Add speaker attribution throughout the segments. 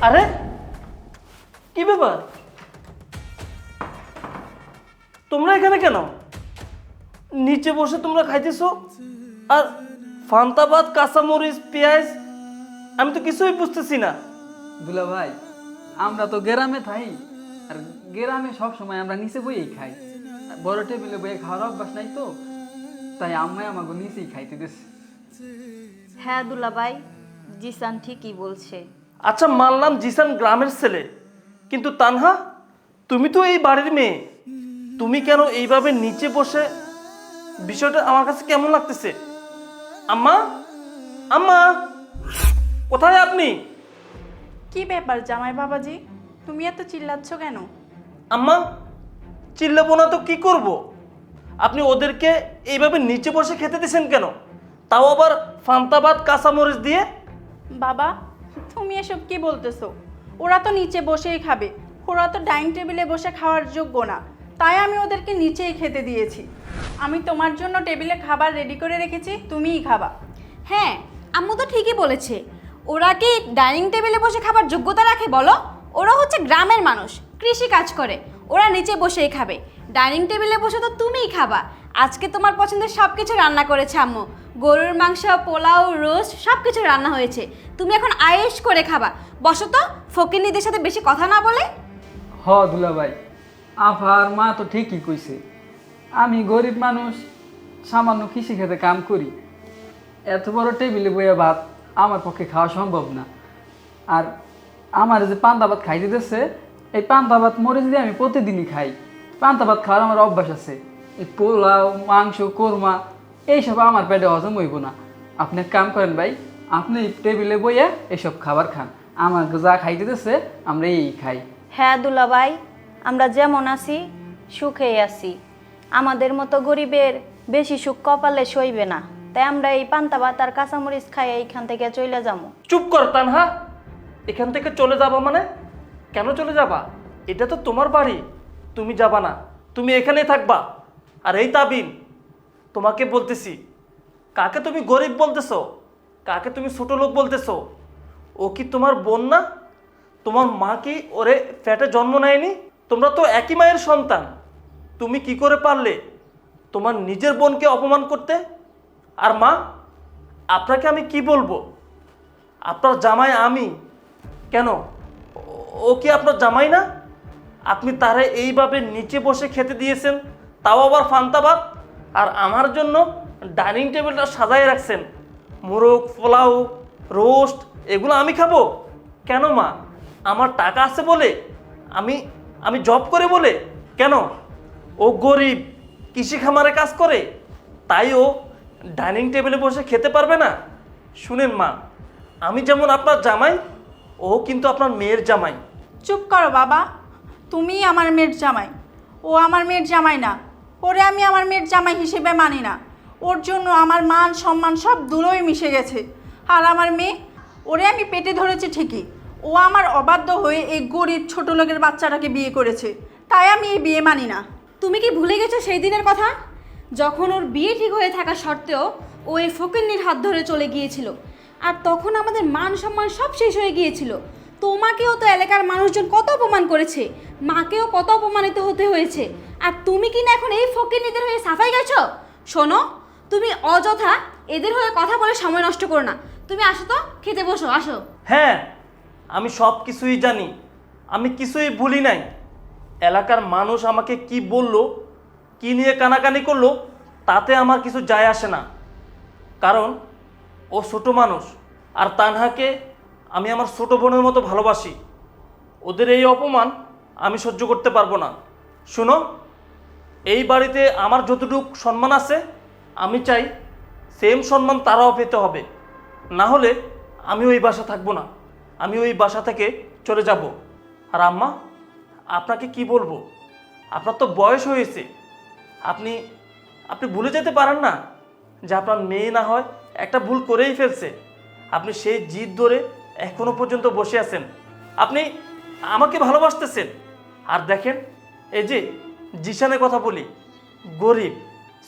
Speaker 1: আরে কি ব্যাপার, তোমরা এখানে কেন? নিচে বসে তোমরা খাইতেছো আর ফান্তাবাদ, কাঁচামরিচ, পেঁয়াজ, আমি তো কিছুই বুঝতেছি না।
Speaker 2: দুলা ভাই, আমরা তো গ্রামে থাই, আর গ্রামে সব সময় আমরা নিচে বইয়েই খাই। বড় টেবিলে বইয়ে খাওয়ার অভ্যাস নাই তো, তাই আম্মাই আমাকে নিচেই খাইতে দিচ্ছে।
Speaker 3: হ্যাঁ দুলাভাই, জিসান ঠিকই বলছে।
Speaker 1: আচ্ছা মানলাম জিসান গ্রামের ছেলে, কিন্তু তানহা তুমি তো এই বাড়ির মেয়ে, তুমি কেন এইভাবে নিচে বসে? বিষয়টা আমার কাছে কেমন লাগতেছে। আম্মা, আম্মা, কোথায় আপনি?
Speaker 4: কি ব্যাপার জামাই বাবাজি, তুমি এত চিল্লাচ্ছ কেন?
Speaker 1: আম্মা, চিল্লাবো না তো কি করব? আপনি ওদেরকে এইভাবে নিচে বসে খেতে দিছেন কেন, তাও আবার ফান্তাবাদ, কাঁচামরিচ দিয়ে?
Speaker 4: বাবা, তুমি এসব কি বলতেছো? ওরা তো নিচে বসেই খাবে, ওরা তো ডাইনিং টেবিলে বসে খাওয়ার যোগ্য না, তাই আমি ওদেরকে নিচেই খেতে দিয়েছি। আমি তোমার জন্য টেবিলে খাবার রেডি করে রেখেছি, তুমিই খাবা।
Speaker 5: হ্যাঁ, আম্মু তো ঠিকই বলেছে। ওরা কি ডাইনিং টেবিলে বসে খাবার যোগ্যতা রাখে বলো? ওরা হচ্ছে গ্রামের মানুষ, কৃষি কাজ করে, ওরা নিচে বসেই খাবে। ডাইনিং টেবিলে বসে তো তুমিই খাবা। আজকে তোমার পছন্দের সব কিছু রান্না করেছে আম্মু, গরুর মাংস, পোলাও, রোস্ট সব কিছু রান্না হয়েছে। তুমি এখন আয়েশ করে খাবা। বসো তো, ফকিন্নিদের সাথে বেশি কথা না বলে।
Speaker 2: হ দুলা ভাই, আফার মা তো ঠিকই কইছে। আমি গরিব মানুষ, সামান্য কৃষি খেতে কাম করি, এত বড় টেবিলে বইয়া ভাত আমার পক্ষে খাওয়া সম্ভব না। আর আমার যে পান্তা ভাত খাইতে দিচ্ছে, এই পান্তা ভাত মরিচ দিয়ে আমি প্রতিদিনই খাই। পান্তা ভাত খাওয়ার আমার অভ্যাস আছে। এই পোলাও, মাংস, কোরমা এইসব আমার পেটে হজম হইব না। আপনি এক কাম করেন ভাই, আপনি টেবিলে বইয়া এসব খাবার খান। আমার যা খাইতে দিচ্ছে আমরা এই খাই।
Speaker 3: হ্যাঁ দুলাভাই, আমরা যেমন আছি সুখেই আছি। আমাদের মতো গরিবের বেশি সুখ কপালে সইবে না, তাই আমরা এই পান্তা ভাত আর কাঁচামরিচ খাই এইখান থেকে চলে যাবো।
Speaker 1: চুপ কর তানহা, এখান থেকে চলে যাবা মানে? কেন চলে যাবা? এটা তো তোমার বাড়ি, তুমি যাবা না, তুমি এখানেই থাকবা। আর এই তাবিন, তোমাকে বলতেছি, কাকে তুমি গরিব বলতেছো, কাকে তুমি ছোট লোক বলতেছো? ও কি তোমার বোন না? তোমার মা কি ওরে পেটে জন্ম নেয়নি? তোমরা তো একই মায়ের সন্তান। তুমি কি করে পারলে তোমার নিজের বোনকে অপমান করতে? আর মা, আপনাকে আমি কি বলবো? আপনার জামাই আমি। কেন, ও কি আপনার জামাই না? আপনি তারে এইভাবে নিচে বসে খেতে দিয়েছেন, তাও আবার ফান্তাবাদ, আর আমার জন্য ডাইনিং টেবিলটা সাজায় রাখছেন। মোরগ, পোলাও, রোস্ট এগুলো আমি খাবো কেন মা? আমার টাকা আছে বলে? আমি আমি জব করে বলে? কেন, ও গরিব, কৃষি খামারে কাজ করে, তাই ও ডাইনিং টেবিলে বসে খেতে পারবে না? শুনেন মা, আমি যেমন আপনার জামাই, ও কিন্তু আপনার মেয়ের জামাই।
Speaker 4: চুপ করো বাবা, তুমিই আমার মেয়ের জামাই, ও আমার মেয়ের জামাই না। ওরে আমি আমার মেয়ের জামাই হিসেবে মানি না। ওর জন্য আমার মান সম্মান সব দূরই মিশে গেছে। আর আমার মেয়ে, ওরে আমি পেটে ধরেছি ঠিকই, ও আমার অবাধ্য হয়ে এই গরিব ছোট লোকের বাচ্চাটাকে বিয়ে করেছে, তাই আমি এই বিয়ে মানি না।
Speaker 5: তুমি কি ভুলে গেছো সেই দিনের কথা, যখন ওর বিয়ে ঠিক হয়ে থাকা সত্ত্বেও ও এই ফকিন্নির হাত ধরে চলে গিয়েছিল? আর তখন আমাদের মান সম্মান সব শেষ হয়ে গিয়েছিল। তোমাকেও তো এলাকার মানুষজন কত অপমান করেছে, মাকেও কত অপমানিত হতে হয়েছে, আর তুমি কি না এখন এই ফকিন্নিদের হয়ে সাফাই গেছো? শোনো, তুমি অযথা এদের হয়ে কথা বলে সময় নষ্ট করো না। তুমি আসো তো, খেতে বসো, আসো।
Speaker 1: হ্যাঁ, আমি সব কিছুই জানি, আমি কিছুই ভুলি নাই। এলাকার মানুষ আমাকে কি বলল, কি নিয়ে কানাকানি করলো, তাতে আমার কিছু যায় আসে না। কারণ ও ছোট মানুষ, আর তানহাকে আমি আমার ছোট বোনের মতো ভালোবাসি। ওদের এই অপমান আমি সহ্য করতে পারবো না। শুনো, এই বাড়িতে আমার যতটুকু সম্মান আছে, আমি চাই সেম সম্মান তারাও পেতে হবে। না হলে আমি ওই বাসা থাকবো না, আমি ওই বাসা থেকে চলে যাব। আর আম্মা, আপনাকে কি বলবো, আপনার তো বয়স হয়েছে, আপনি আপনি ভুলে যেতে পারেন না যে আপনার মেয়ে না হয় একটা ভুল করেই ফেলছে। আপনি সেই জিদ ধরে এখনো পর্যন্ত বসে আছেন। আপনি আমাকে ভালোবাসতেছেন, আর দেখেন এই যে জিশানের কথা বলি, গরিব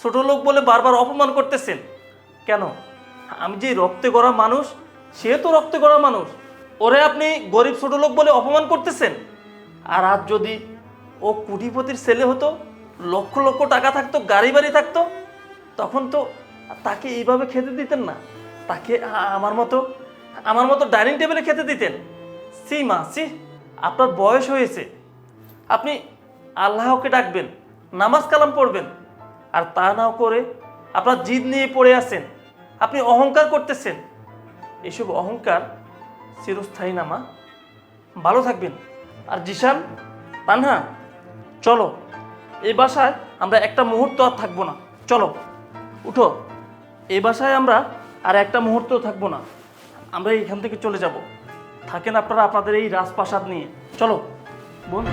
Speaker 1: ছোট লোক বলে বারবার অপমান করতেছেন কেন? আমি যে রক্তে গড়া মানুষ, সে তো রক্তে গড়া মানুষ, ওরে আপনি গরিব ছোট লোক বলে অপমান করতেছেন। আর আজ যদি ও কোটিপতির ছেলে হতো, লক্ষ লক্ষ টাকা থাকতো, গাড়ি বাড়ি থাকতো, তখন তো তাকে এইভাবে খেতে দিতেন না। তাকে আমার মতো ডাইনিং টেবিলে খেতে দিতেন। সি মা সি, আপনার বয়স হয়েছে, আপনি আল্লাহকে ডাকবেন, নামাজ কালাম পড়বেন। আর তা না করে আপনার জিদ নিয়ে পড়ে আছেন, আপনি অহংকার করতেছেন। এসব অহংকার চিরস্থায়ী না মা, ভালো থাকবেন। আর জিশান, তানহা, চলো, এই বাসায় আমরা একটা মুহূর্ত আর থাকবো না। চলো উঠো, এই বাসায় আমরা আর একটা মুহূর্ত থাকবো না, আমরা এখান থেকে চলে যাব। থাকেন আপনারা আপনাদের এই রাজপ্রাসাদ নিয়ে। চলো বোন।